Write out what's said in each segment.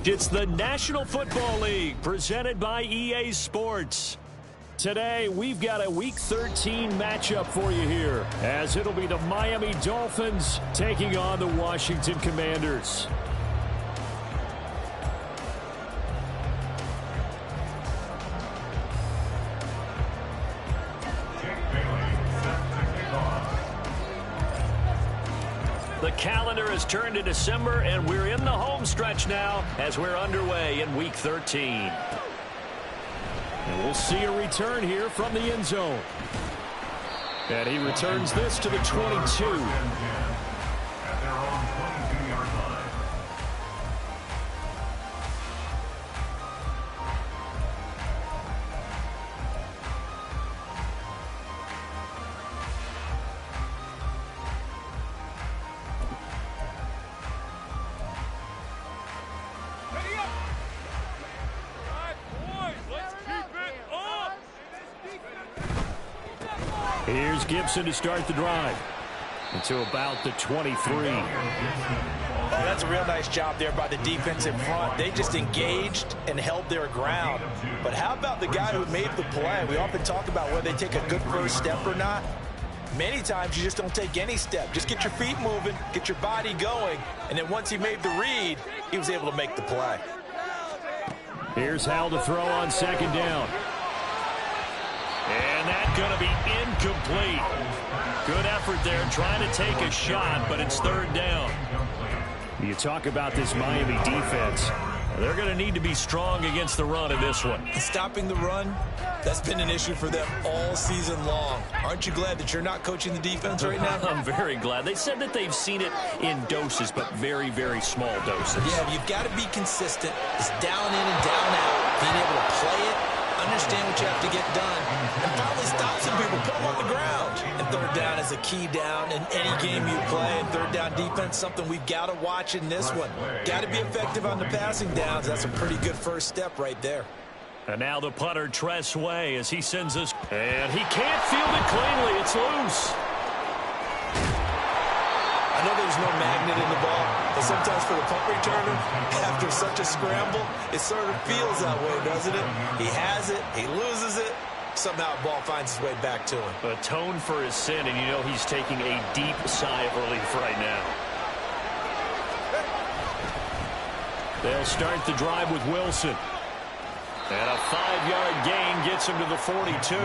It's the National Football League presented by EA Sports. Today, we've got a Week 13 matchup for you here, as it'll be the Miami Dolphins taking on the Washington Commanders. The calendar has turned to December, and we're in the home stretch now as we're underway in Week 13. And we'll see a return here from the end zone. And he returns this to the 22. Here's Gibson to start the drive until about the 23. Oh, that's a real nice job there by the defense in front. They just engaged and held their ground. But how about the guy who made the play? We often talk about whether they take a good first step or not. Many times you just don't take any step. Just get your feet moving, get your body going, and then once he made the read, he was able to make the play. Here's Hal to throw on second down. And that's going to be incomplete. Good effort there trying to take a shot, but it's third down. You talk about this Miami defense. They're going to need to be strong against the run in this one. Stopping the run, that's been an issue for them all season long. Aren't you glad that you're not coaching the defense right now? I'm very glad. They said that they've seen it in doses, but very, very small doses. Yeah, you've got to be consistent. It's down in and down out. Being able to play it, understand what you have to get done, and finally stop some people, put them on the ground. And third down is a key down in any game you play. And third down defense, something we've got to watch in this one. Got to be effective on the passing downs. That's a pretty good first step right there. And now the punter, Tress Way, as he sends us. And he can't field it cleanly. It's loose. I know there's no magnet in the ball, but sometimes for the punt returner, after such a scramble, it sort of feels that way, doesn't it? He has it, he loses it, somehow the ball finds its way back to him. Atone for his sin, and you know he's taking a deep sigh of relief right now. They'll start the drive with Wilson. And a 5-yard gain gets him to the 42.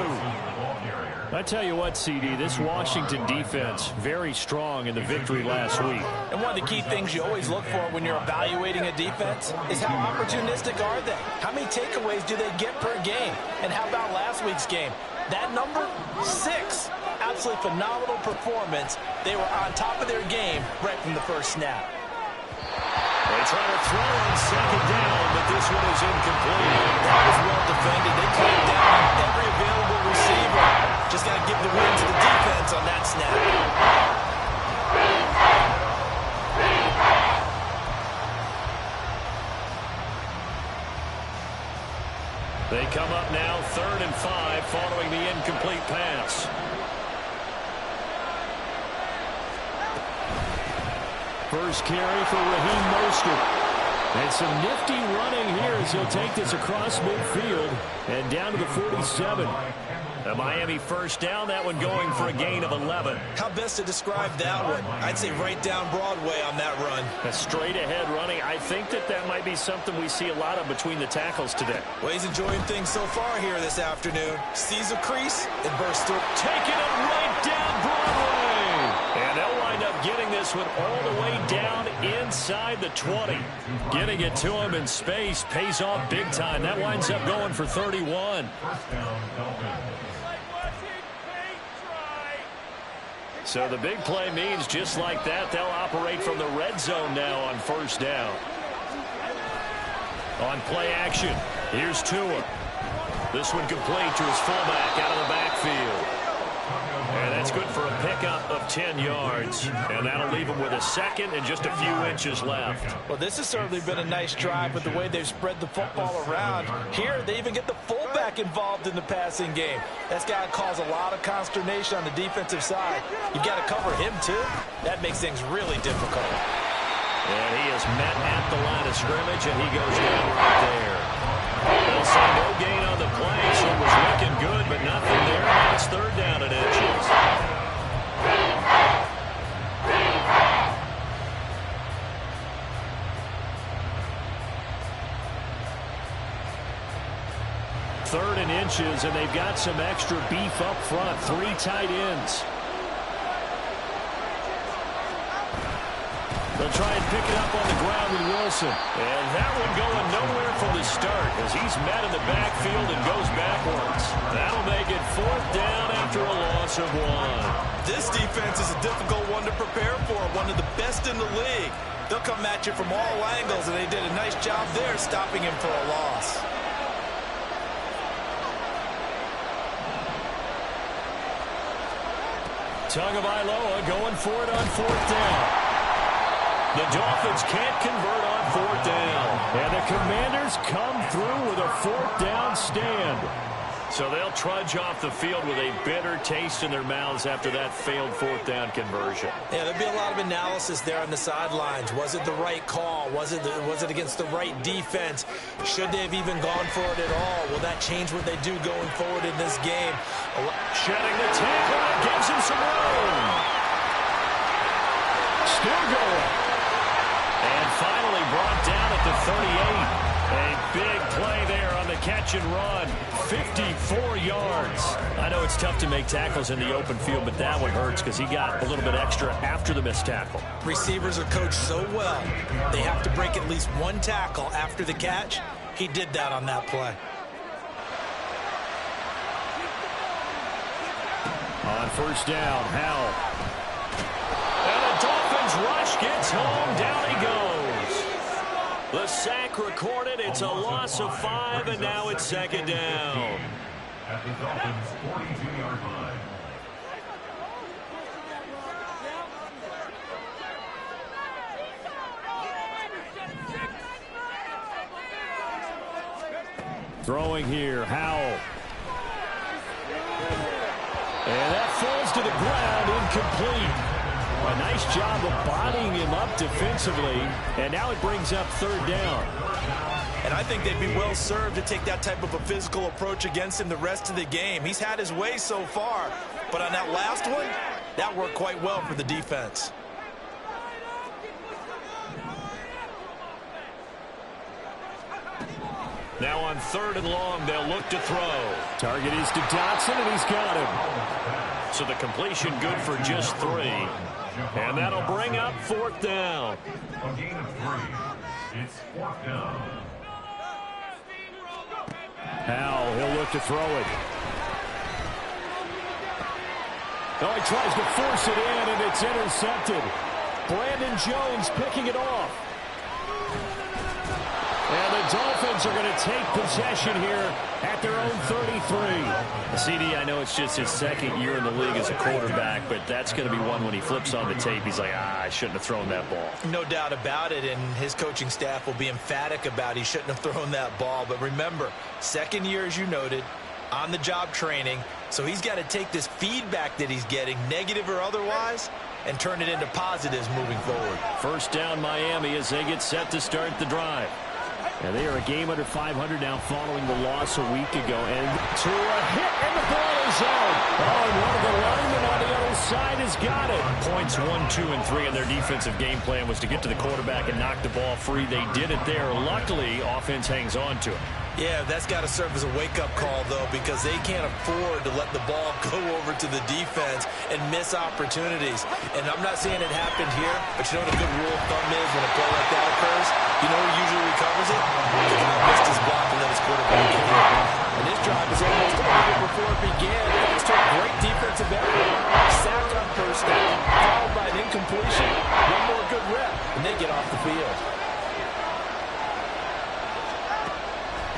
I tell you what, CD, this Washington defense, very strong in the victory last week. And one of the key things you always look for when you're evaluating a defense is how opportunistic are they? How many takeaways do they get per game? And how about last week's game? That number, 6. Absolutely phenomenal performance. They were on top of their game right from the first snap. They try to throw on second down, but this one is incomplete. That was well defended. They played down every available receiver. Just got to give the win to the defense on that snap. They come up now 3rd and 5 following the incomplete pass. First carry for Raheem Mostert. And some nifty running here as he'll take this across midfield and down to the 47. A Miami first down, that one going for a gain of 11. How best to describe that one? I'd say right down Broadway on that run. A straight ahead running. I think that might be something we see a lot of between the tackles today. Well, he's enjoying things so far here this afternoon. Sees a crease and bursts through. Taking it right down Broadway. And they'll wind up getting this one all the way down inside the 20. Getting it to him in space pays off big time. That winds up going for 31. So the big play means just like that, they'll operate from the red zone now on first down. On play action, here's Tua. This one complete to his fullback out of the backfield. And that's good for a pickup of 10 yards. And that'll leave him with a second and just a few inches left. Well, this has certainly been a nice drive with the way they've spread the football around. Here, they even get the fullback involved in the passing game. That's got to cause a lot of consternation on the defensive side. You've got to cover him, too. That makes things really difficult. And he is met at the line of scrimmage, and he goes down right there. They'll say no gain on the play, so it was looking good, but nothing there. Now it's third down and inches. Third and inches, and they've got some extra beef up front. 3 tight ends. They'll try and pick it up on the ground with Wilson. And that one going nowhere from the start as he's met in the backfield and goes backwards. That'll make it fourth down after a loss of 1. This defense is a difficult one to prepare for, one of the best in the league. They'll come at you from all angles, and they did a nice job there stopping him for a loss. Tagovailoa going for it on fourth down. The Dolphins can't convert on fourth down. And the Commanders come through with a fourth down stand. So they'll trudge off the field with a bitter taste in their mouths after that failed fourth down conversion. Yeah, there'll be a lot of analysis there on the sidelines. Was it the right call? Was it against the right defense? Should they have even gone for it at all? Will that change what they do going forward in this game? Shedding the tackle, that gives him some room. Still going. And finally brought down at the 38. A big play there on the catch and run. 54 yards. I know it's tough to make tackles in the open field, but that one hurts because he got a little bit extra after the missed tackle. Receivers are coached so well. They have to break at least one tackle after the catch. He did that on that play. On first down, Howell. And the Dolphins rush gets home. Down he goes. The sack recorded. It's a loss of 5, and now it's second down. At the Dolphins' 42-yard line. Throwing here, Howell. And that falls to the ground, incomplete. A nice job of bodying him up defensively, and now it brings up third down. And I think they'd be well served to take that type of a physical approach against him the rest of the game. He's had his way so far, but on that last one, that worked quite well for the defense. Now on third and long, they'll look to throw. Target is to Dotson, and he's got him. So the completion good for just 3. And that'll bring up fourth down. A gain of 3. It's fourth down. Howell, he'll look to throw it. Oh, he tries to force it in, and it's intercepted. Brandon Jones picking it off. And the Dolphins are going to take possession here at their own 33. CD, I know it's just his second year in the league as a quarterback, but that's going to be one when he flips on the tape. He's like, I shouldn't have thrown that ball. No doubt about it, and his coaching staff will be emphatic about he shouldn't have thrown that ball. But remember, second year, as you noted, on-the-job training, so he's got to take this feedback that he's getting, negative or otherwise, and turn it into positives moving forward. First down Miami as they get set to start the drive. And they are a game under 500 now following the loss a week ago. And to a hit, and the ball is out. Oh, and one of the linemen on the other side has got it. Points 1, 2, and 3 in their defensive game plan was to get to the quarterback and knock the ball free. They did it there. Luckily, offense hangs on to it. Yeah, that's got to serve as a wake-up call, though, because they can't afford to let the ball go over to the defense and miss opportunities. And I'm not saying it happened here, but you know what a good rule of thumb is when a play like that occurs? You know who usually recovers it? Because he missed his block and let his quarterback get it. And this drive is almost over before it began, thanks to a great defensive effort. Sacked on first down, followed by an incompletion, one more good rep, and they get off the field.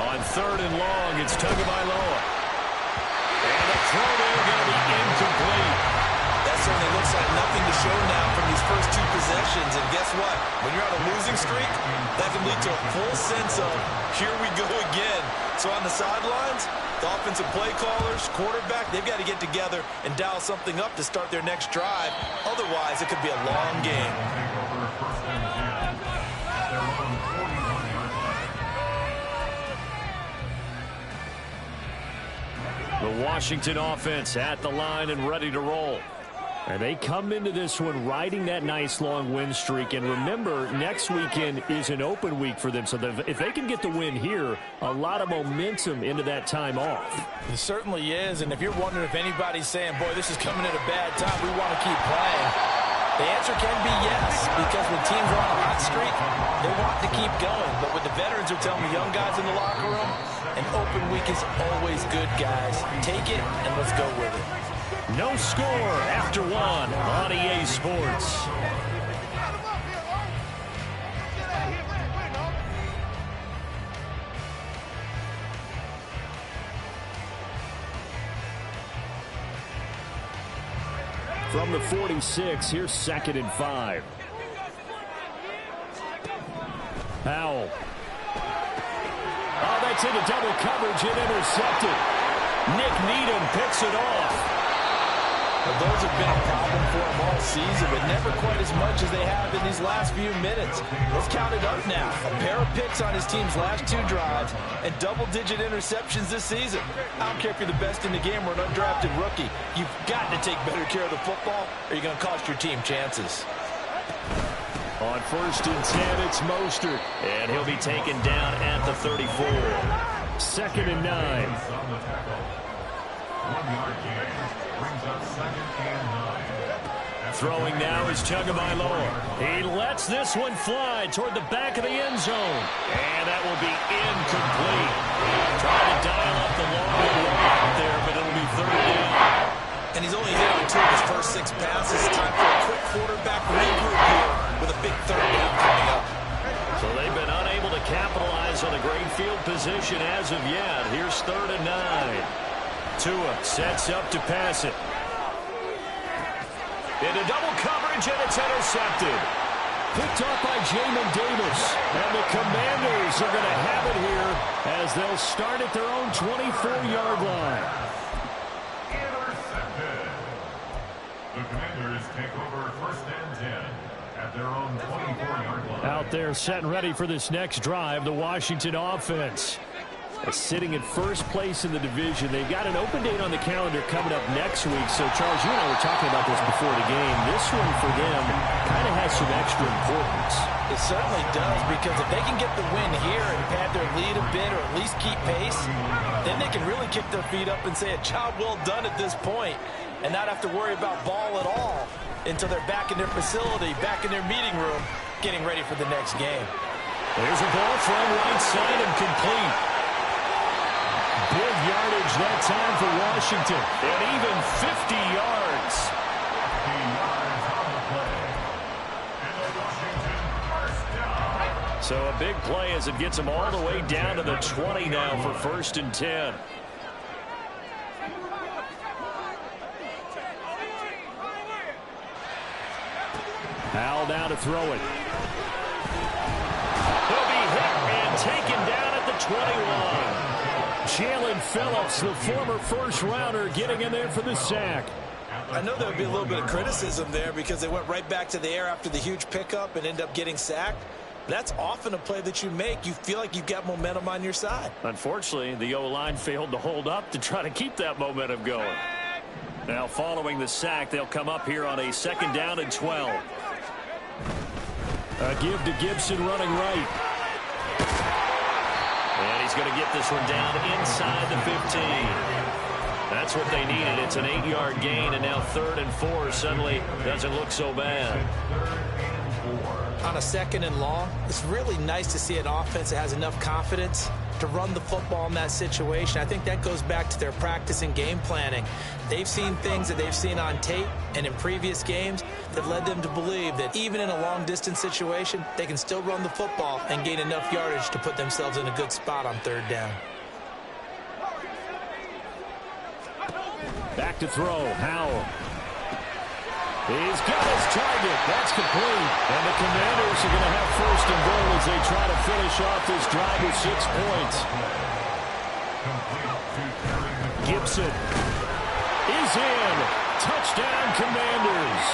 On third and long, it's Tagovailoa. And the throw there going to be incomplete. That certainly looks like nothing to show now from these first 2 possessions. And guess what? When you're on a losing streak, that can lead to a full sense of, here we go again. So on the sidelines, the offensive play callers, quarterback, they've got to get together and dial something up to start their next drive. Otherwise, it could be a long game. The Washington offense at the line and ready to roll. And they come into this one riding that nice long win streak. And remember, next weekend is an open week for them. So if they can get the win here, a lot of momentum into that time off. It certainly is. And if you're wondering if anybody's saying, boy, this is coming at a bad time, we want to keep playing, the answer can be yes. Because when teams are on a hot streak, they want to keep going. But what the veterans are telling the young guys in the locker room, an open week is always good, guys. Take it and let's go with it. No score after one on EA Sports. From the 46, here's 2nd and 5. Powell. Oh, that's into double coverage and intercepted. Nick Needham picks it off. Well, those have been a problem for him all season, but never quite as much as they have in these last few minutes. Let's count it up now. A pair of picks on his team's last 2 drives and double-digit interceptions this season. I don't care if you're the best in the game or an undrafted rookie. You've got to take better care of the football or you're going to cost your team chances. On 1st and 10, it's Mostert. And he'll be taken down at the 34. 2nd and 9. 1-yard gain brings up 2nd and 9. Throwing now is Tagovailoa. He lets this one fly toward the back of the end zone. And that will be incomplete. Trying to dial up the long run out there, but it'll be 3rd down. And he's only hit on 2 of his first 6 passes. Time for a quick quarterback regroup here with a big 3rd down coming up. So they've been unable to capitalize on a great field position as of yet. Here's 3rd and 9. Tua sets up to pass it. Into double coverage, and it's intercepted. Picked off by Jamin Davis. And the Commanders are going to have it here as they'll start at their own 24-yard line. Intercepted. The Commanders take over 1st and 10 at their own 24-yard line. Out there set and ready for this next drive, the Washington offense. Sitting in 1st place in the division. They've got an open date on the calendar coming up next week. So, Charles, you and I were talking about this before the game. This one for them kind of has some extra importance. It certainly does, because if they can get the win here and pad their lead a bit or at least keep pace, then they can really kick their feet up and say a job well done at this point and not have to worry about ball at all until they're back in their facility, back in their meeting room, getting ready for the next game. There's a ball from right side and complete. Big yardage that time for Washington. And even 50 yards. 50 yards on the play. And the Washington 1st down. So a big play as it gets them all the way down to the 20 now for 1st and 10. Powell down to throw it. He'll be hit and taken down at the 21. Jalen Phillips, the former 1st-rounder, getting in there for the sack. I know there would be a little bit of criticism there because they went right back to the air after the huge pickup and end up getting sacked. That's often a play that you make. You feel like you've got momentum on your side. Unfortunately, the O-line failed to hold up to try to keep that momentum going. Now, following the sack, they'll come up here on a 2nd down and 12. A give to Gibson running right. And he's going to get this one down inside the 15. That's what they needed. It's an 8-yard gain, and now 3rd and 4 suddenly doesn't look so bad. On a 2nd and long, it's really nice to see an offense that has enough confidence to run the football in that situation. I think that goes back to their practice and game planning. They've seen things that they've seen on tape and in previous games that led them to believe that even in a long-distance situation, they can still run the football and gain enough yardage to put themselves in a good spot on 3rd down. Back to throw, Howell. He's got his target. That's complete. And the Commanders are going to have 1st and goal as they try to finish off this drive with 6 points. Gibson is in. Touchdown, Commanders.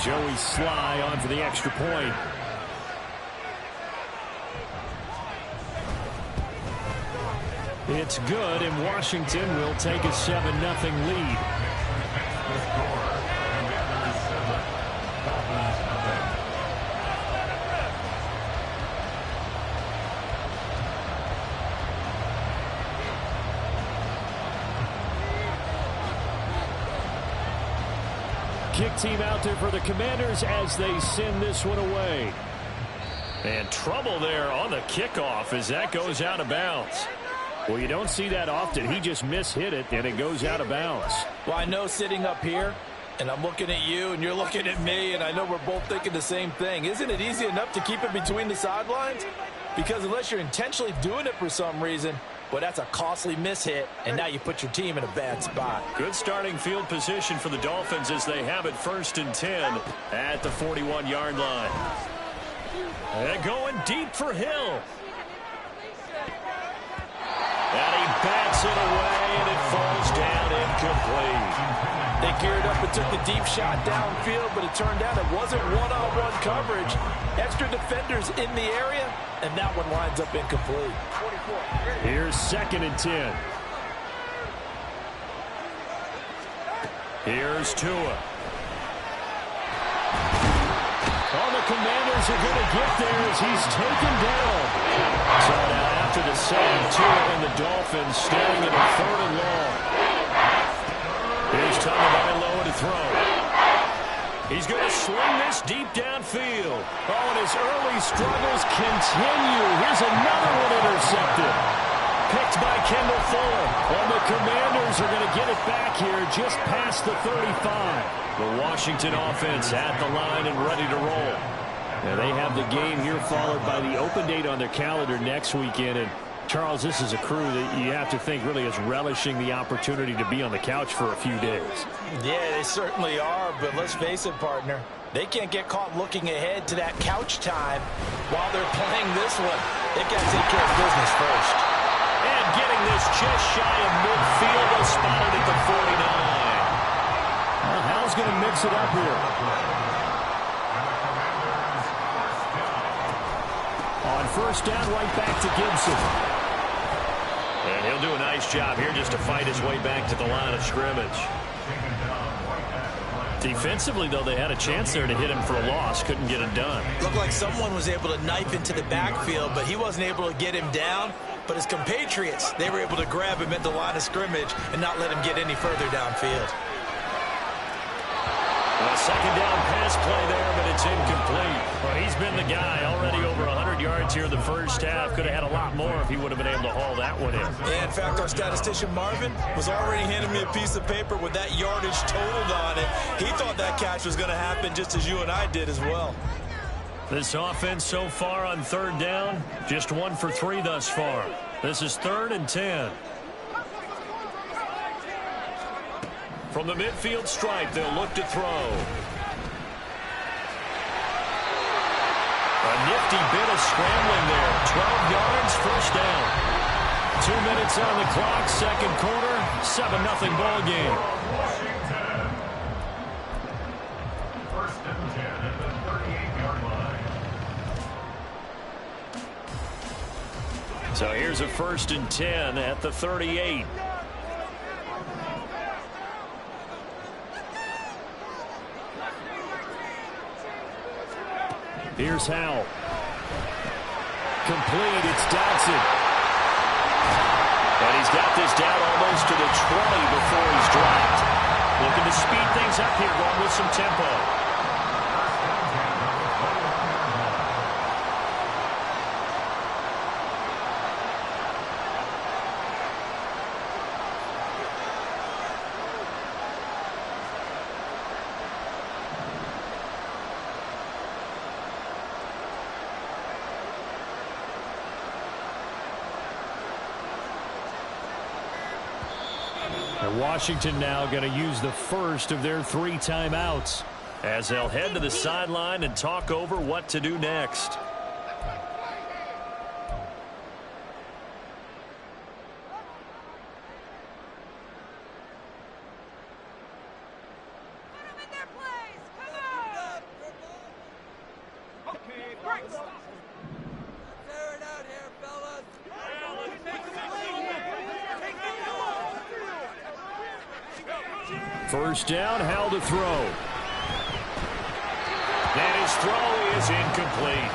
Joey Sly on for the extra point. It's good, and Washington will take a 7-0 lead. Kick team out there for the Commanders as they send this one away. And trouble there on the kickoff as that goes out of bounds. Well, you don't see that often. He just mishit it, and it goes out of bounds. Well, I know sitting up here, and I'm looking at you, and you're looking at me, and I know we're both thinking the same thing. Isn't it easy enough to keep it between the sidelines? Because unless you're intentionally doing it for some reason, well, that's a costly mishit, and now you put your team in a bad spot. Good starting field position for the Dolphins as they have it 1st and 10 at the 41-yard line. And going deep for Hill. And he bats it away, and it falls down incomplete. They geared up and took the deep shot downfield, but it turned out it wasn't one-on-one coverage. Extra defenders in the area, and that one winds up incomplete. Here's 2nd and 10. Here's Tua. Oh, the Commanders are going to get there as he's taken down. So now after the sack, Tua and the Dolphins staring at a 3rd and long. Here's Tagovailoa to throw. He's going to swing this deep downfield. Oh, and his early struggles continue. Here's another one intercepted. Picked by Kendall Fuller. And the Commanders are going to get it back here just past the 35. The Washington offense at the line and ready to roll. Now they have the game here followed by the open date on their calendar next weekend. And Charles, this is a crew that you have to think really is relishing the opportunity to be on the couch for a few days. Yeah, they certainly are, but let's face it, partner. They can't get caught looking ahead to that couch time while they're playing this one. They've got to take care of business first. And getting this just shy of midfield, they'll spot it at the 49. Well, Hal's going to mix it up here. On 1st down, right back to Gibson. And he'll do a nice job here just to fight his way back to the line of scrimmage. Defensively, though, they had a chance there to hit him for a loss. Couldn't get it done. Looked like someone was able to knife into the backfield, but he wasn't able to get him down. But his compatriots, they were able to grab him at the line of scrimmage and not let him get any further downfield. A 2nd down pass play there, but it's incomplete. Well, he's been the guy already over 100 yards here in the 1st half. Could have had a lot more if he would have been able to haul that one in. Yeah, in fact, our statistician Marvin was already handing me a piece of paper with that yardage totaled on it. He thought that catch was going to happen just as you and I did as well. This offense so far on 3rd down, just 1 for 3 thus far. This is 3rd and 10. From the midfield stripe, they'll look to throw. A nifty bit of scrambling there. 12 yards, 1st down. 2 minutes on the clock, 2nd quarter, 7-0 ball game. Washington. 1st and 10 at the 38-yard line. So here's a 1st and 10 at the 38. Here's Howell. Complete, it's Dodson. And he's got this down almost to the 20 before he's dropped. Looking to speed things up here, going with some tempo. And Washington now going to use the first of their 3 timeouts as they'll head to the sideline and talk over what to do next. First down, Howell to throw. And his throw is incomplete.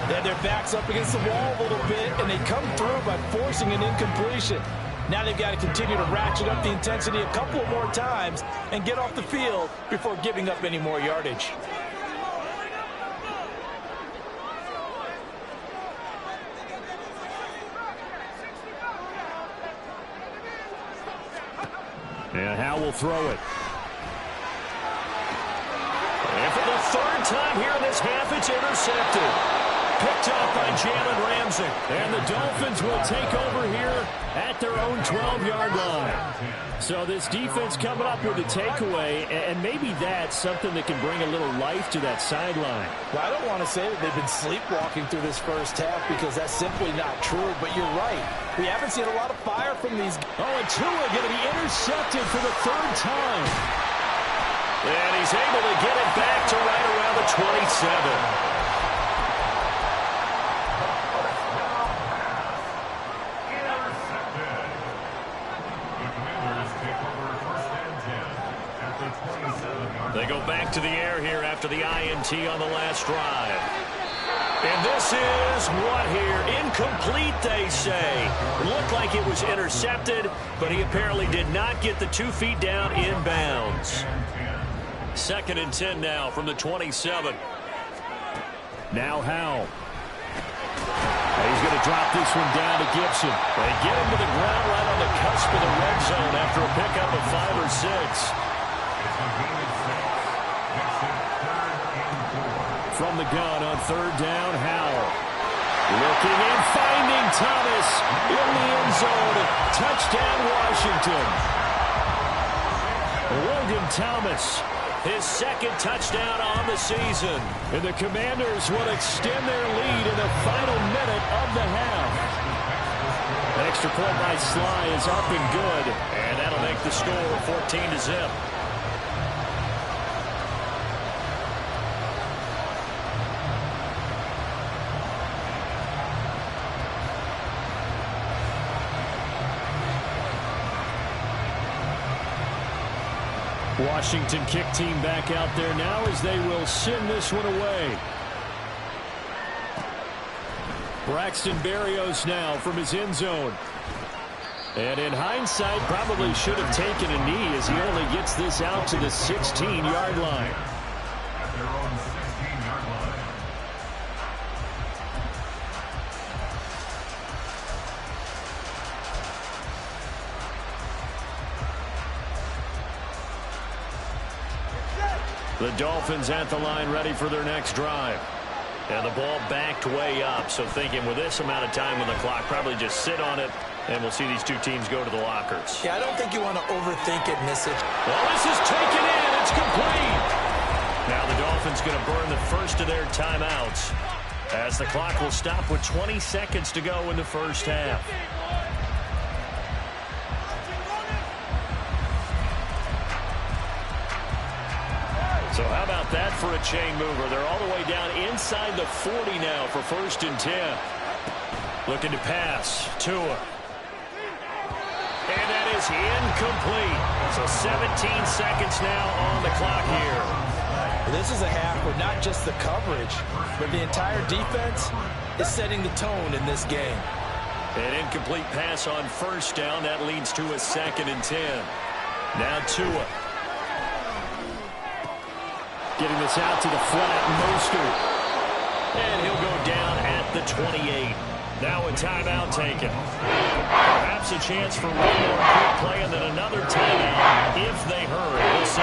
Then their back's up against the wall a little bit, and they come through by forcing an incompletion. Now they've got to continue to ratchet up the intensity a couple of more times and get off the field before giving up any more yardage. And Howell will throw it. And for the third time here in this half, it's intercepted. Picked up by Jalen Ramsey. And the Dolphins will take over here at their own 12-yard line. So this defense coming up with a takeaway, and maybe that's something that can bring a little life to that sideline. Well, I don't want to say that they've been sleepwalking through this first half because that's simply not true, but you're right. We haven't seen a lot of fire from these. Oh, and Tua going to be intercepted for the third time. And he's able to get it back to right around the 27. They go back to the air here after the INT on the last drive. And this is what here? Incomplete, they say. It looked like it was intercepted, but he apparently did not get the 2 feet down in bounds. 2nd and 10 now from the 27. Now Howell. He's going to drop this one down to Gibson. They get him to the ground right on the cusp of the red zone after a pickup of 5 or 6. From the gun on 3rd down, Howell. Looking and finding Thomas in the end zone. Touchdown, Washington. Logan Thomas, his 2nd touchdown on the season. And the Commanders will extend their lead in the final minute of the half. An extra point by Sly is up and good. And that'll make the score 14-0. Washington kick team back out there now as they will send this one away. Braxton Berrios now from his end zone. And in hindsight, probably should have taken a knee as he only gets this out to the 16-yard line. At their own 16-yard line. The Dolphins at the line ready for their next drive. And the ball backed way up, so thinking with this amount of time on the clock, probably just sit on it, and we'll see these two teams go to the lockers. Yeah, I don't think you want to overthink it, miss it. Well, this is taken in. It's complete. Now the Dolphins going to burn the first of their timeouts as the clock will stop with 20 seconds to go in the first half. So how about that for a chain mover? They're all the way down inside the 40 now for 1st and 10. Looking to pass. Tua. And that is incomplete. So 17 seconds now on the clock here. This is a half where not just the coverage, but the entire defense is setting the tone in this game. An incomplete pass on 1st down. That leads to a 2nd and 10. Now Tua. Getting this out to the flat, Mostert. And he'll go down at the 28. Now a timeout taken. Perhaps a chance for one more quick play and then another timeout if they hurry. We'll see.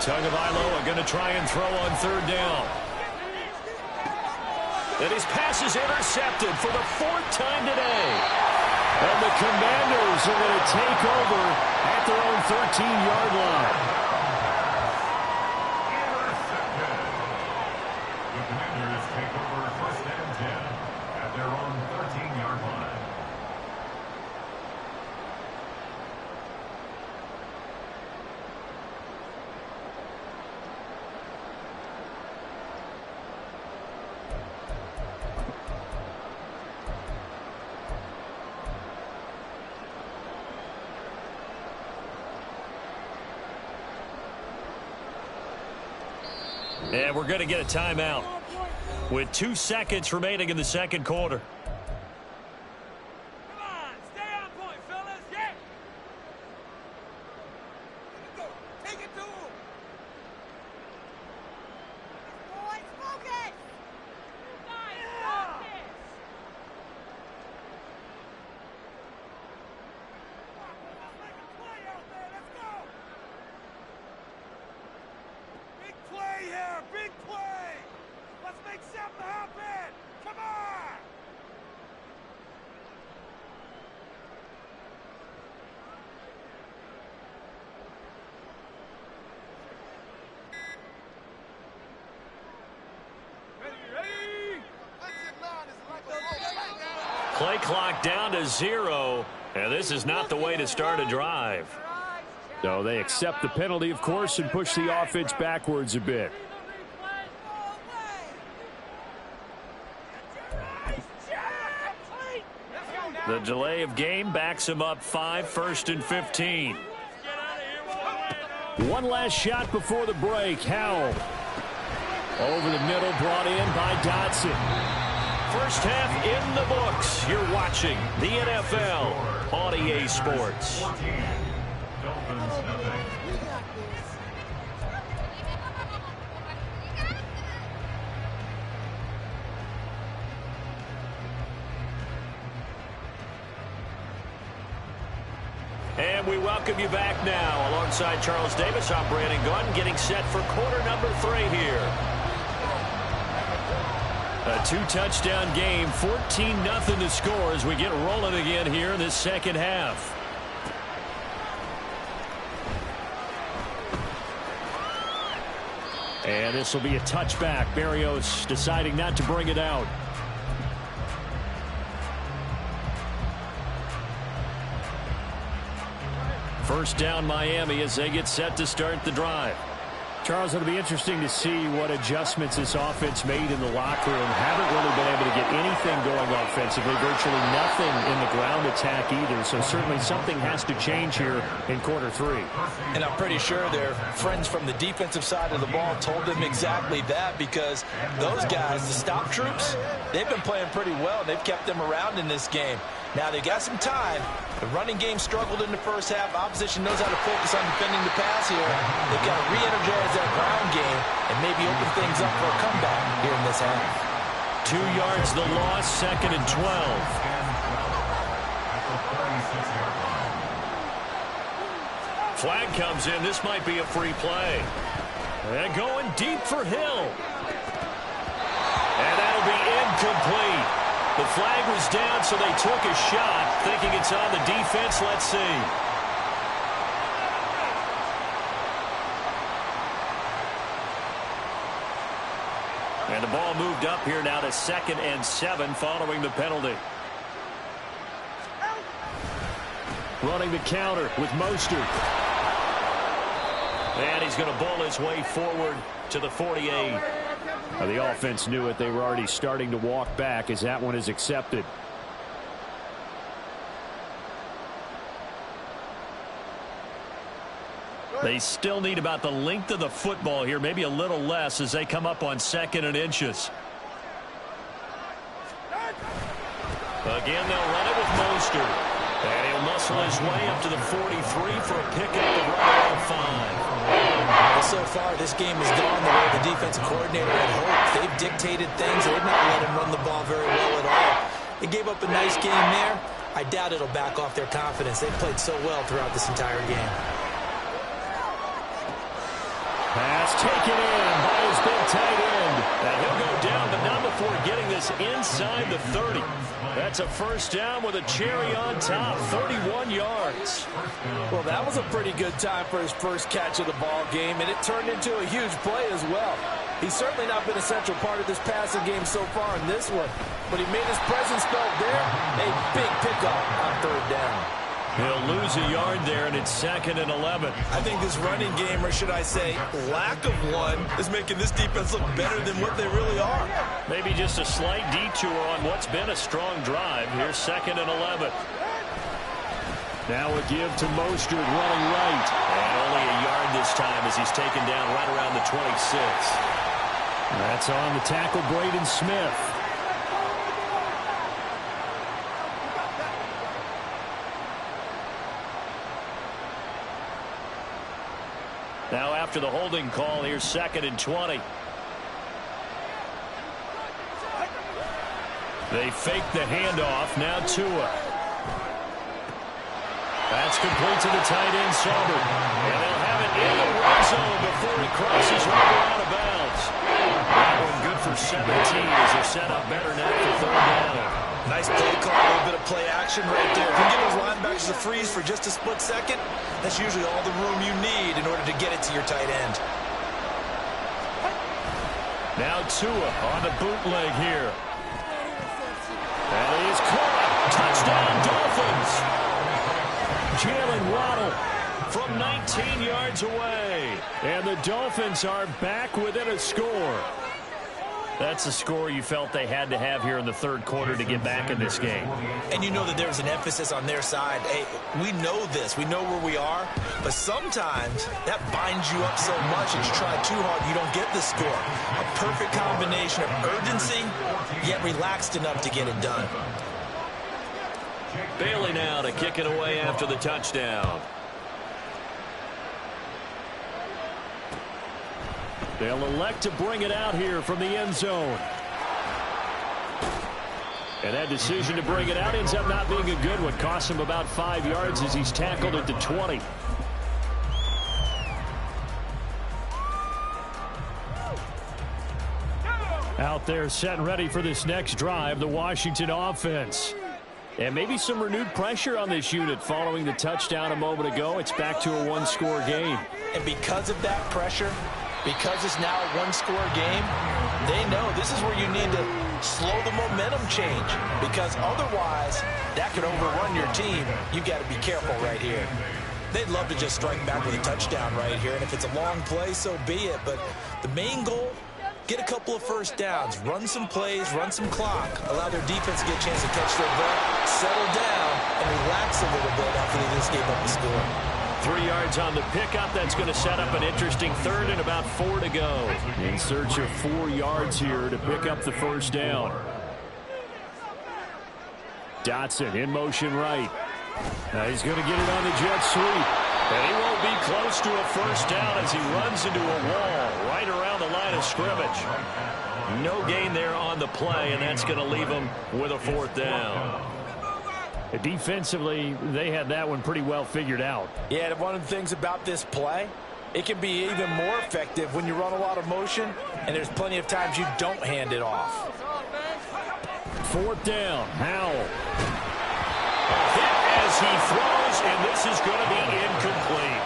Tagovailoa going to try and throw on 3rd down. And his pass is intercepted for the 4th time today. And the Commanders are going to take over at their own 13-yard line. Intercepted. The Commanders take over 1st and 10 at their own 13-yard line. And we're going to get a timeout with 2 seconds remaining in the second quarter. Come on, stay on point, fellas. Yeah. Go. Take it to him. Boys, focus. You guys, focus. Let's make a play out there. Let's go. Big play here. Big play. Let's make something happen. Come on. Ready? Play clock down to 0. And this is not the way to start a drive. So they accept the penalty, of course, and push the offense backwards a bit. The delay of game backs him up 5, 1st and 15. One last shot before the break. Howell over the middle, brought in by Dotson. First half in the books. You're watching the NFL on EA Sports. Dolphins nothing. And we welcome you back now. Alongside Charles Davis, I'm Brandon Gunn, getting set for quarter number 3 here. A 2-touchdown game, 14-0 to score as we get rolling again here in this second half. And this will be a touchback. Berrios deciding not to bring it out. First down Miami as they get set to start the drive. Charles, it'll be interesting to see what adjustments this offense made in the locker room. Haven't really been able to get anything going offensively. Virtually nothing in the ground attack either. So certainly something has to change here in quarter 3. And I'm pretty sure their friends from the defensive side of the ball told them exactly that, because those guys, the stop troops, they've been playing pretty well. They've kept them around in this game. Now, they got some time. The running game struggled in the first half. Opposition knows how to focus on defending the pass here. They've got to re-energize that ground game and maybe open things up for a comeback here in this half. 2 yards the loss, 2nd and 12. Flag comes in. This might be a free play. And going deep for Hill. And that'll be incomplete. The flag was down, so they took a shot, thinking it's on the defense. Let's see. And the ball moved up here now to 2nd and 7 following the penalty. Running the counter with Mostert. And he's going to bowl his way forward to the 48. The offense knew it. They were already starting to walk back as that one is accepted. They still need about the length of the football here, maybe a little less as they come up on 2nd and inches. Again, they'll run it with Mostert. And he'll muscle his way up to the 43 for a pickup of right around 5. Well, so far, this game has gone the way the defensive coordinator had hoped. They've dictated things. They've not let him run the ball very well at all. They gave up a nice game there. I doubt it'll back off their confidence. They've played so well throughout this entire game. Pass taken in by his big tight end. And he'll go down, but not before getting this inside the 30. That's a first down with a cherry on top, 31 yards. Well, that was a pretty good time for his first catch of the ball game, and it turned into a huge play as well. He's certainly not been a central part of this passing game so far in this one, but he made his presence felt there. A big pickup on 3rd down. He'll lose a yard there, and it's 2nd and 11. I think this running game, or should I say lack of one, is making this defense look better than what they really are. Maybe just a slight detour on what's been a strong drive. Here's 2nd and 11. Now a give to Mostert running right. And only a yard this time as he's taken down right around the 26. That's on the tackle, Braden Smith. Now after the holding call, here's 2nd and 20. They fake the handoff. Now Tua. That's complete to the tight end, Sauber. And they'll have it in the red zone before he crosses over out of bounds. That one good for 17 as they're set up better now for 3rd down. Nice play call, a little bit of play action right there. If you give those linebackers a freeze for just a split second, that's usually all the room you need in order to get it to your tight end. Now Tua on the bootleg here. That is caught. Touchdown, Dolphins. Jalen Waddle from 19 yards away. And the Dolphins are back within a score. That's a score you felt they had to have here in the 3rd quarter to get back in this game. And you know that there's an emphasis on their side. Hey, we know this. We know where we are. But sometimes that binds you up so much that you try too hard, you don't get the score. A perfect combination of urgency, yet relaxed enough to get it done. Bailey now to kick it away after the touchdown. They'll elect to bring it out here from the end zone. And that decision to bring it out ends up not being a good one. Costs him about 5 yards as he's tackled at the 20. Out there set and ready for this next drive, the Washington offense. And maybe some renewed pressure on this unit following the touchdown a moment ago. It's back to a one-score game. And because of that pressure, because it's now a one-score game, they know this is where you need to slow the momentum change, because otherwise that could overrun your team. You've got to be careful right here. They'd love to just strike back with a touchdown right here, and if it's a long play, so be it. But the main goal, get a couple of first downs, run some plays, run some clock, allow their defense to get a chance to catch their breath, settle down, and relax a little bit after they just gave up the score. 3 yards on the pickup. That's going to set up an interesting 3rd and about 4 to go. In search of 4 yards here to pick up the first down. Dotson in motion right. Now he's going to get it on the jet sweep. And he won't be close to a first down as he runs into a wall right around the line of scrimmage. No gain there on the play, and that's going to leave him with a 4th down. Defensively, they had that one pretty well figured out. Yeah, and one of the things about this play, it can be even more effective when you run a lot of motion, and there's plenty of times you don't hand it off. 4th down, Howell. A hit as he throws, and this is going to be incomplete.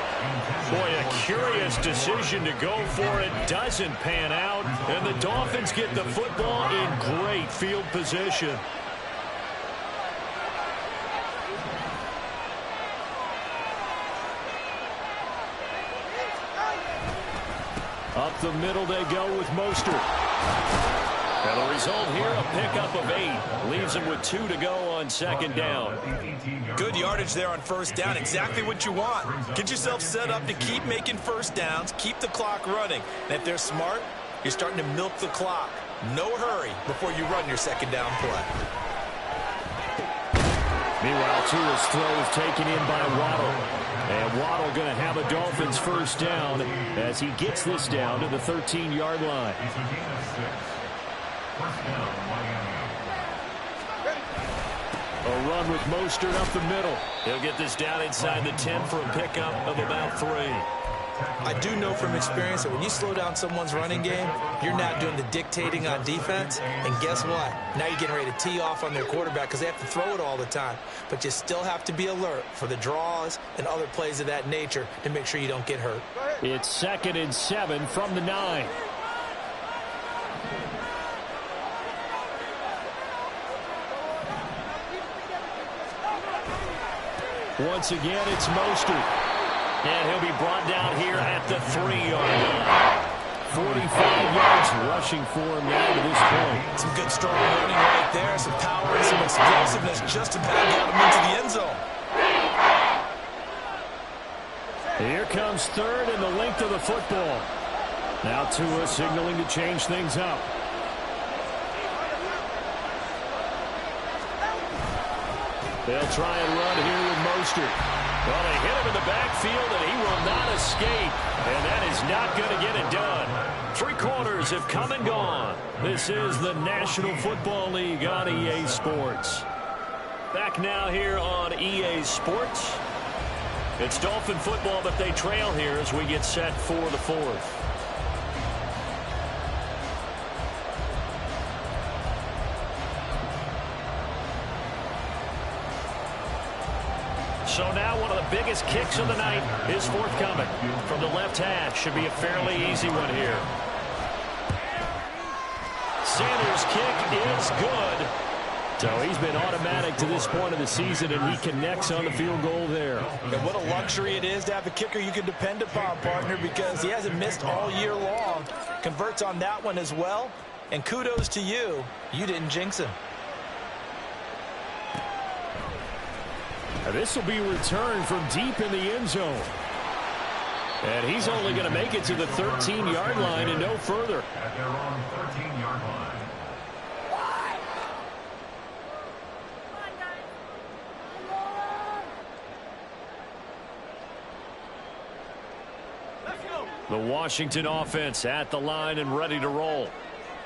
Boy, a curious decision to go for it. Doesn't pan out, and the Dolphins get the football in great field position. Up the middle they go with Mostert. And the result here, a pickup of 8. Leaves him with 2 to go on 2nd down. Good yardage there on first down. Exactly what you want. Get yourself set up to keep making first downs, keep the clock running. And if they're smart, you're starting to milk the clock. No hurry before you run your 2nd down play. Meanwhile, Tua's throw is taken in by Waddle. And Waddle going to have a Dolphins first down as he gets this down to the 13-yard line. A run with Mostert up the middle. He'll get this down inside the 10 for a pickup of about 3. I do know from experience that when you slow down someone's running game, you're not doing the dictating on defense. And guess what? Now you're getting ready to tee off on their quarterback because they have to throw it all the time. But you still have to be alert for the draws and other plays of that nature to make sure you don't get hurt. It's 2nd and 7 from the 9. Once again, it's Mostert. And he'll be brought down here at the 3-yard line. 45 yards rushing for him now to this point. Some good strong running right there, some power and some explosiveness just to back out him into the end zone. Here comes 3rd and the length of the football. Now Tua signaling to change things up. They'll try and run here with Mostert. Well, they hit him in the backfield, and he will not escape. And that is not going to get it done. 3 quarters have come and gone. This is the National Football League on EA Sports. Back now here on EA Sports. It's Dolphin football, but they trail here as we get set for the 4th. So now one of the biggest kicks of the night is forthcoming. From the left hash, should be a fairly easy one here. Sanders' kick is good. So he's been automatic to this point of the season, and he connects on the field goal there. And what a luxury it is to have a kicker you can depend upon, partner, because he hasn't missed all year long. Converts on that one as well. And kudos to you. You didn't jinx him. Now this will be returned from deep in the end zone. And he's only going to make it to the 13-yard line and no further. At their own 13-yard line. The Washington offense at the line and ready to roll.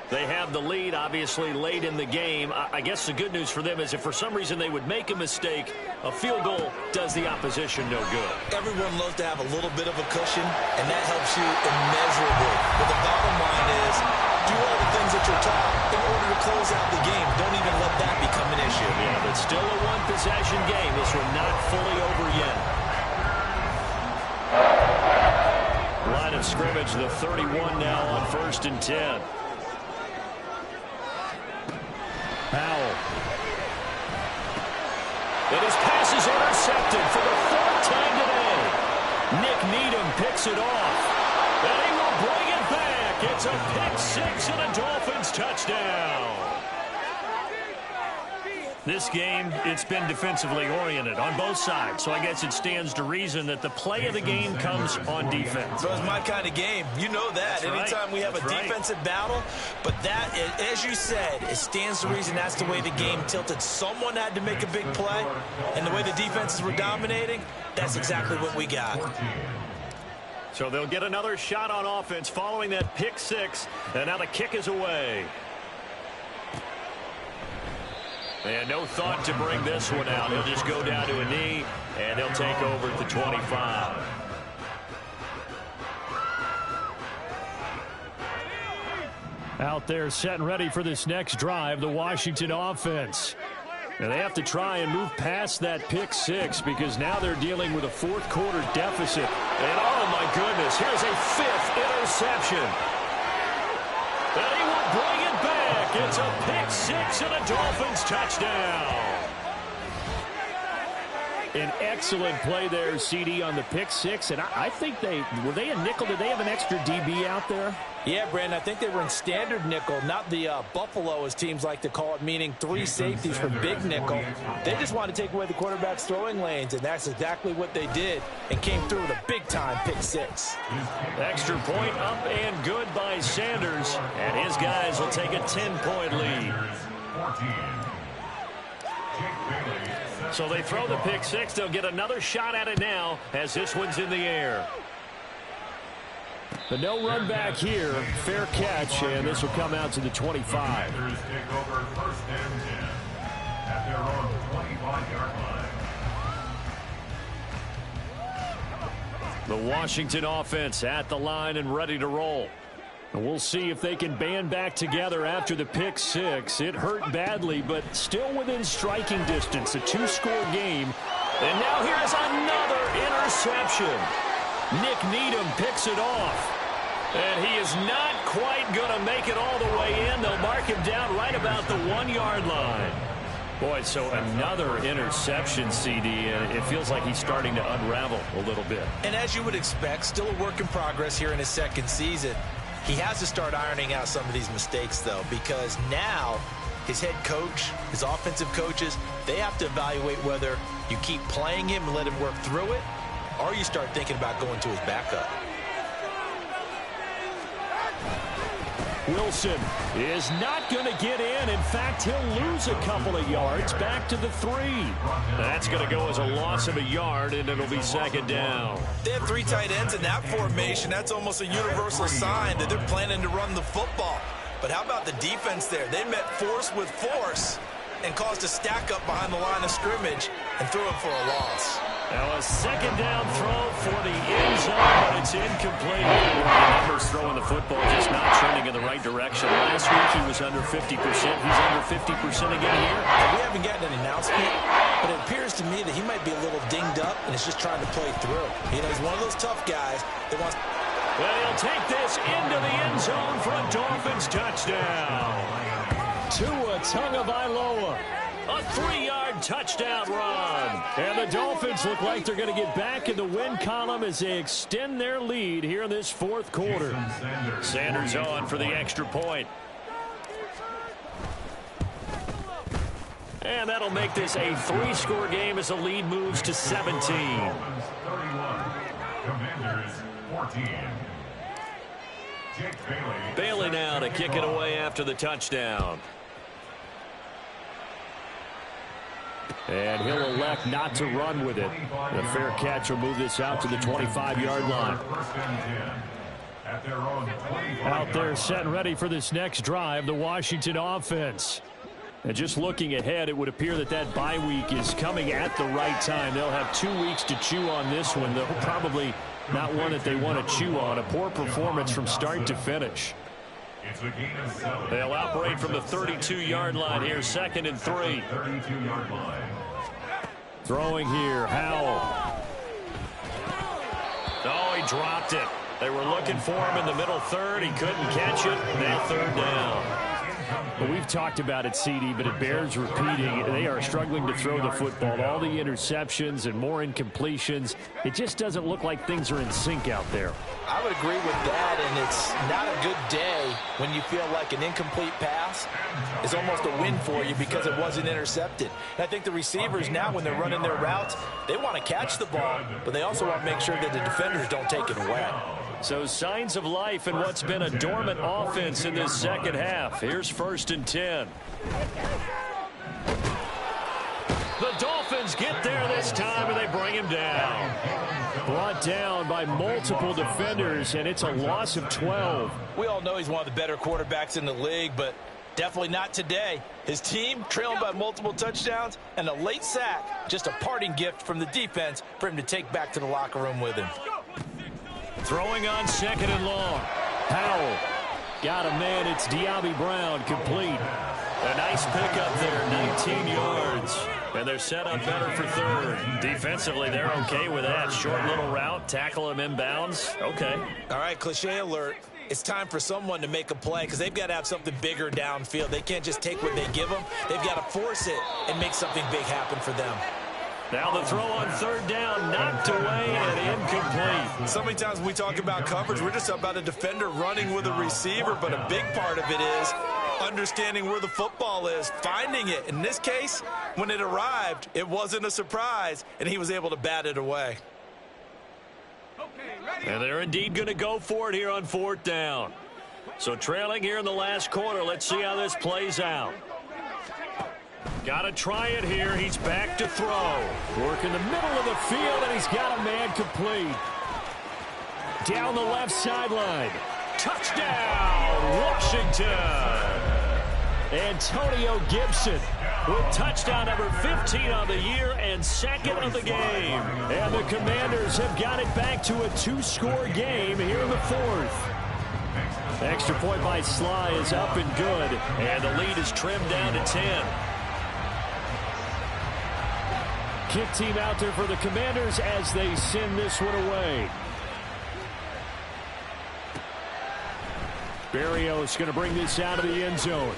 They have the lead, obviously, late in the game. I guess the good news for them is if for some reason they would make a mistake, a field goal does the opposition no good. Everyone loves to have a little bit of a cushion, and that helps you immeasurably. But the bottom line is, do all the things that you're taught in order to close out the game. Don't even let that become an issue. Yeah, but still a one-possession game. This one not fully over yet. Line of scrimmage, the 31 now on 1st and 10. Powell. And his pass is intercepted for the 4th time today. Nick Needham picks it off. And he will bring it back. It's a pick-6 and a Dolphins touchdown. This game, it's been defensively oriented on both sides, so I guess it stands to reason that the play of the game comes on defense. So it's my kind of game. You know that. That's Anytime right. we have a defensive battle, but that, as you said, it stands to reason that's the way the game tilted. Someone had to make a big play, and the way the defenses were dominating, that's exactly what we got. So they'll get another shot on offense following that pick-6, and now the kick is away. And no thought to bring this one out. He'll just go down to a knee, and he'll take over at the 25. Out there set and ready for this next drive, the Washington offense. And they have to try and move past that pick-6 because now they're dealing with a 4th quarter deficit. And oh my goodness, here's a 5th interception. And he will bring it back. It's a pick-6 and a Dolphins touchdown. An excellent play there, CD, on the pick-6. And I think were they a nickel? Did they have an extra DB out there? Yeah, Brandon, I think they were in standard nickel, not the Buffalo, as teams like to call it, meaning 3 safeties for big nickel. They just wanted to take away the quarterback's throwing lanes, and that's exactly what they did and came through with a big-time pick-6. Extra point up and good by Sanders, and his guys will take a 10-point lead. So they throw the pick-6. They'll get another shot at it now as this one's in the air. But no run back here. Fair catch, and this will come out to the 25. Take over 1st and 10 at their own 25-yard line. The Washington offense at the line and ready to roll. And we'll see if they can band back together after the pick-6. It hurt badly, but still within striking distance. A 2-score game. And now here's another interception. Nick Needham picks it off. And he is not quite going to make it all the way in. They'll mark him down right about the 1-yard line. Boy, so another interception, CD, and it feels like he's starting to unravel a little bit. And as you would expect, still a work in progress here in his 2nd season. He has to start ironing out some of these mistakes, though, because now his head coach, his offensive coaches, they have to evaluate whether you keep playing him and let him work through it, or you start thinking about going to his backup. Wilson is not going to get in. In fact, he'll lose a couple of yards back to the 3. That's going to go as a loss of a yard, and it'll be second down. They have 3 tight ends in that formation. That's almost a universal sign that they're planning to run the football. But how about the defense there? They met force with force and caused a stack up behind the line of scrimmage and threw it for a loss. Now a second down throw for the end zone, but it's incomplete. The numbers throwing the football just not trending in the right direction. Last week he was under 50%. He's under 50% again here. We haven't gotten an announcement, but it appears to me that he might be a little dinged up and is just trying to play through. You know, he's one of those tough guys that wants... Well, he'll take this into the end zone for a Dolphins touchdown. Tua Tagovailoa. A 3-yard touchdown run. And the Dolphins look like they're going to get back in the win column as they extend their lead here in this fourth quarter. Sanders on for the extra point. And that'll make this a 3-score game as the lead moves to 17. 31. Commanders 14. Jake Bailey now to kick it away after the touchdown. And he'll elect not to run with it. The fair catch will move this out to the 25-yard line. Out there set and ready for this next drive, the Washington offense. And just looking ahead, it would appear that that bye week is coming at the right time. They'll have 2 weeks to chew on this one, though probably not one that they want to chew on. A poor performance from start to finish. They'll operate from the 32-yard line here, 2nd and 3. 32-yard line. Throwing here, Howell. Oh, he dropped it. They were looking for him in the middle third. He couldn't catch it. Now 3rd down. Well, we've talked about it, CD, but it bears repeating. They are struggling to throw the football. All the interceptions and more incompletions. It just doesn't look like things are in sync out there. I would agree with that, and it's not a good day when you feel like an incomplete pass is almost a win for you because it wasn't intercepted. And I think the receivers now, when they're running their routes, they want to catch the ball, but they also want to make sure that the defenders don't take it away. So signs of life in what's been a dormant offense in this second half. Here's 1st and 10. The Dolphins get there this time, and they bring him down. Brought down by multiple defenders, and it's a loss of 12. We all know he's one of the better quarterbacks in the league, but definitely not today. His team trailing by multiple touchdowns and a late sack, just a parting gift from the defense for him to take back to the locker room with him. Throwing on 2nd and long. Howell got a man. It's Diaby Brown, complete. A nice pickup there, 19 yards. And they're set up better for 3rd. Defensively, they're okay with that. Short little route, tackle him inbounds. Okay. All right, cliche alert. It's time for someone to make a play because they've got to have something bigger downfield. They can't just take what they give them. They've got to force it and make something big happen for them. Now the throw on 3rd down, knocked away and incomplete. So many times when we talk about coverage, we're just about a defender running with a receiver, but a big part of it is understanding where the football is, finding it. In this case, when it arrived, it wasn't a surprise, and he was able to bat it away. And they're indeed going to go for it here on 4th down. So trailing here in the last quarter, let's see how this plays out. Got to try it here. He's back to throw. Work in the middle of the field, and he's got a man complete. Down the left sideline. Touchdown, Washington. Antonio Gibson with touchdown number 15 on the year and 2nd of the game. And the Commanders have got it back to a 2-score game here in the 4th. Extra point by Sly is up and good. And the lead is trimmed down to 10. Kick team out there for the Commanders as they send this one away. Berrios going to bring this out of the end zone.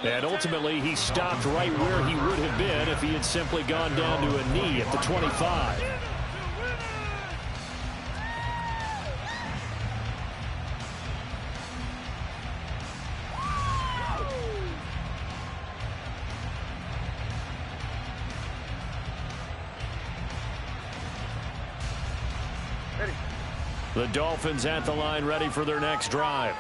And ultimately, he stopped right where he would have been if he had simply gone down to a knee at the 25. The Dolphins at the line, ready for their next drive.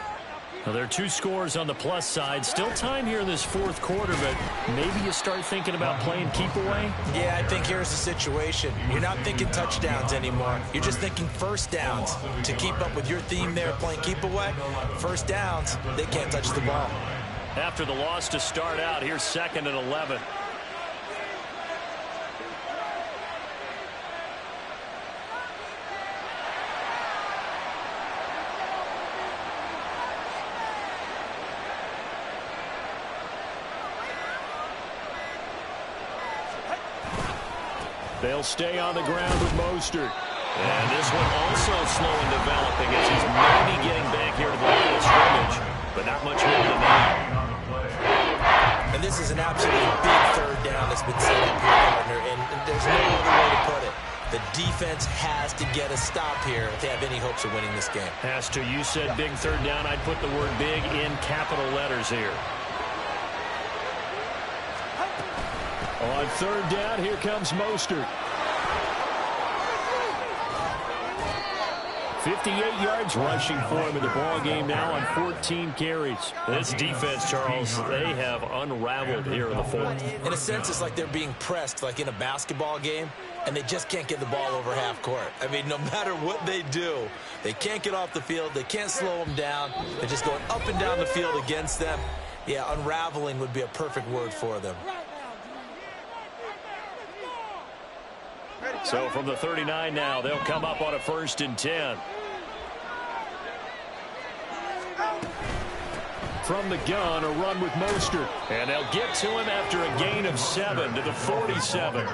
Well, there are 2 scores on the plus side. Still time here in this fourth quarter, but maybe you start thinking about playing keep away? Yeah, I think here's the situation. You're not thinking touchdowns anymore. You're just thinking first downs. To keep up with your theme there, playing keep away, first downs, they can't touch the ball. After the loss to start out, here's 2nd and 11. They'll stay on the ground with Mostert. And this one also slow in developing as he's maybe getting back here to the line of scrimmage, but not much more than that. And this is an absolutely big third down that's been set up here, partner, and there's no other way to put it. The defense has to get a stop here if they have any hopes of winning this game. Has to. You said big third down. I'd put the word big in capital letters here. On third down, here comes Mostert. 58 yards rushing for him in the ball game now on 14 carries. This defense, Charles, they have unraveled here in the fourth. In a sense, it's like they're being pressed like in a basketball game, and they just can't get the ball over half court. I mean, no matter what they do, they can't get off the field. They can't slow them down. They're just going up and down the field against them. Yeah, unraveling would be a perfect word for them. So from the 39 now, they'll come up on a 1st and 10. From the gun, a run with Mostert. And they'll get to him after a gain of 7 to the 47.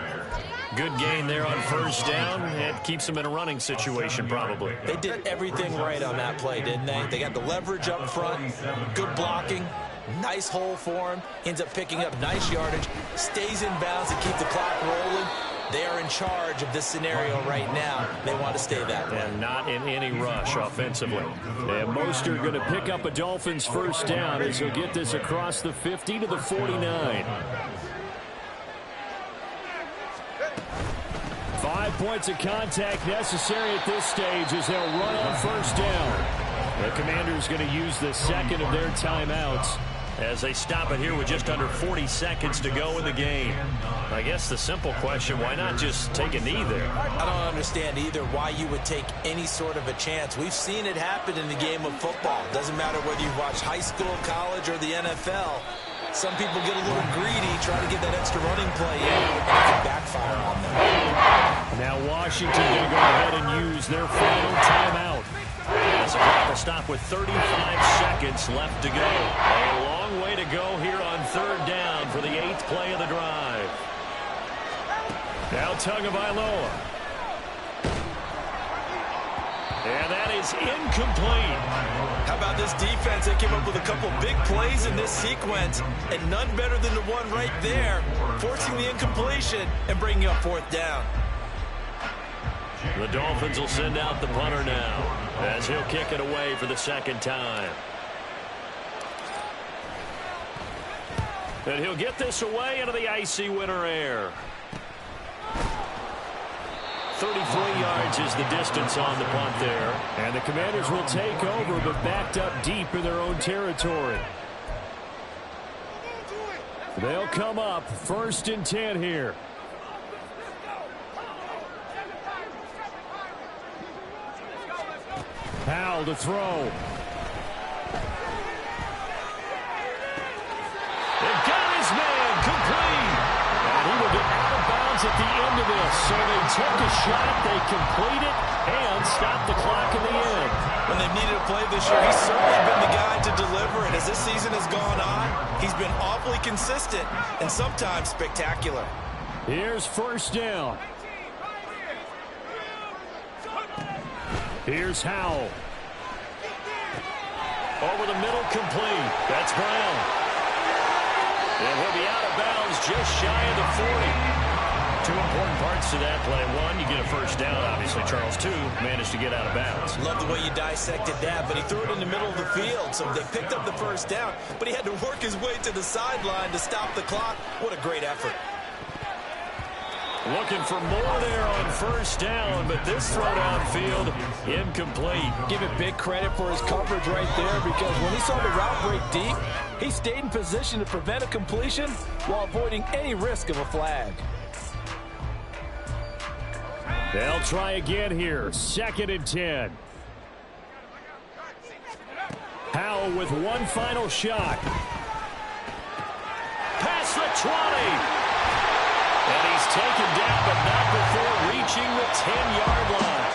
Good gain there on 1st down. It keeps them in a running situation probably. They did everything right on that play, didn't they? They got the leverage up front, good blocking, nice hole for him, ends up picking up nice yardage, stays in bounds to keep the clock rolling. They are in charge of this scenario right now. They want to stay that way. And not in any rush offensively. And Mostert going to pick up a Dolphins 1st down as he'll get this across the 50 to the 49. 5 points of contact necessary at this stage as they'll run on 1st down. The Commanders going to use the 2nd of their timeouts as they stop it here with just under 40 seconds to go in the game. I guess the simple question, why not just take a knee there? I don't understand either why you would take any sort of a chance. We've seen it happen in the game of football. Doesn't matter whether you watch high school, college, or the NFL. Some people get a little greedy, try to get that extra running play in, and it can backfire on them. Now Washington going to go ahead and use their final timeout. As the clock will stop with 35 seconds left to go. A long way to go here on 3rd down for the 8th play of the drive. Now Tagovailoa. And that is incomplete. How about this defense? They came up with a couple big plays in this sequence, and none better than the one right there, forcing the incompletion and bringing up 4th down. The Dolphins will send out the punter now as he'll kick it away for the 2nd time. And he'll get this away into the icy winter air. 33 yards is the distance on the punt there. And the Commanders will take over, but backed up deep in their own territory. They'll come up 1st and 10 here. Powell to throw. They've got his man complete. And he will get out of bounds at the end of this. So they took a shot, they complete it, and stop the clock in the end. When they've needed a play this year, he's certainly been the guy to deliver. And as this season has gone on, he's been awfully consistent and sometimes spectacular. Here's 1st down. Here's Howell. Over the middle, complete. That's Brown. And he'll be out of bounds just shy of the 40. 2 important parts to that play. 1, you get a 1st down, obviously. Charles, 2, managed to get out of bounds. Love the way you dissected that, but he threw it in the middle of the field, so they picked up the 1st down, but he had to work his way to the sideline to stop the clock. What a great effort. Looking for more there on first down, but this throw downfield incomplete. Give it big credit for his coverage right there, because when he saw the route break deep, he stayed in position to prevent a completion while avoiding any risk of a flag. They'll try again here. 2nd and 10. Howell with one final shot. Past the 20. And he's taken down, but not before reaching the 10-yard line.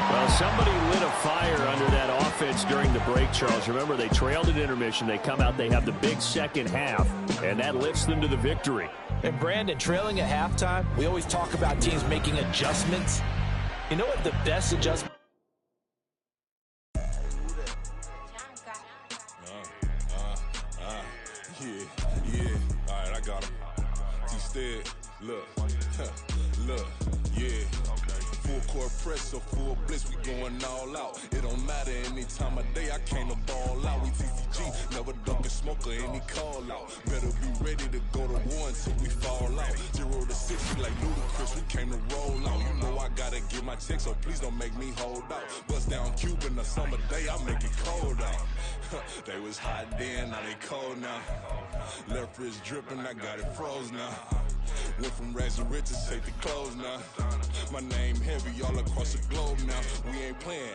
Well, somebody lit a fire under that offense during the break, Charles. Remember, they trailed at intermission. They come out, they have the big second half, and that lifts them to the victory. And Brandon, trailing at halftime, we always talk about teams making adjustments. You know what the best adjustment? Yeah. All right, I got him. Instead, look, yeah. Full court press or full blitz, we going all out. It don't matter any time of day, I came to ball out. We TCG, never duck a smoker, any call out. Better be ready to go to war until we fall out. 0 to 60 like Ludacris, we came to roll out. You know I gotta get my check, so please don't make me hold out. Bust down Cuban a summer day, I make it cold out. They was hot then, now they cold now. Left wrist dripping, I got it froze now. Went from rags to riches, take the clothes now. My name heavy all across the globe now. We ain't playing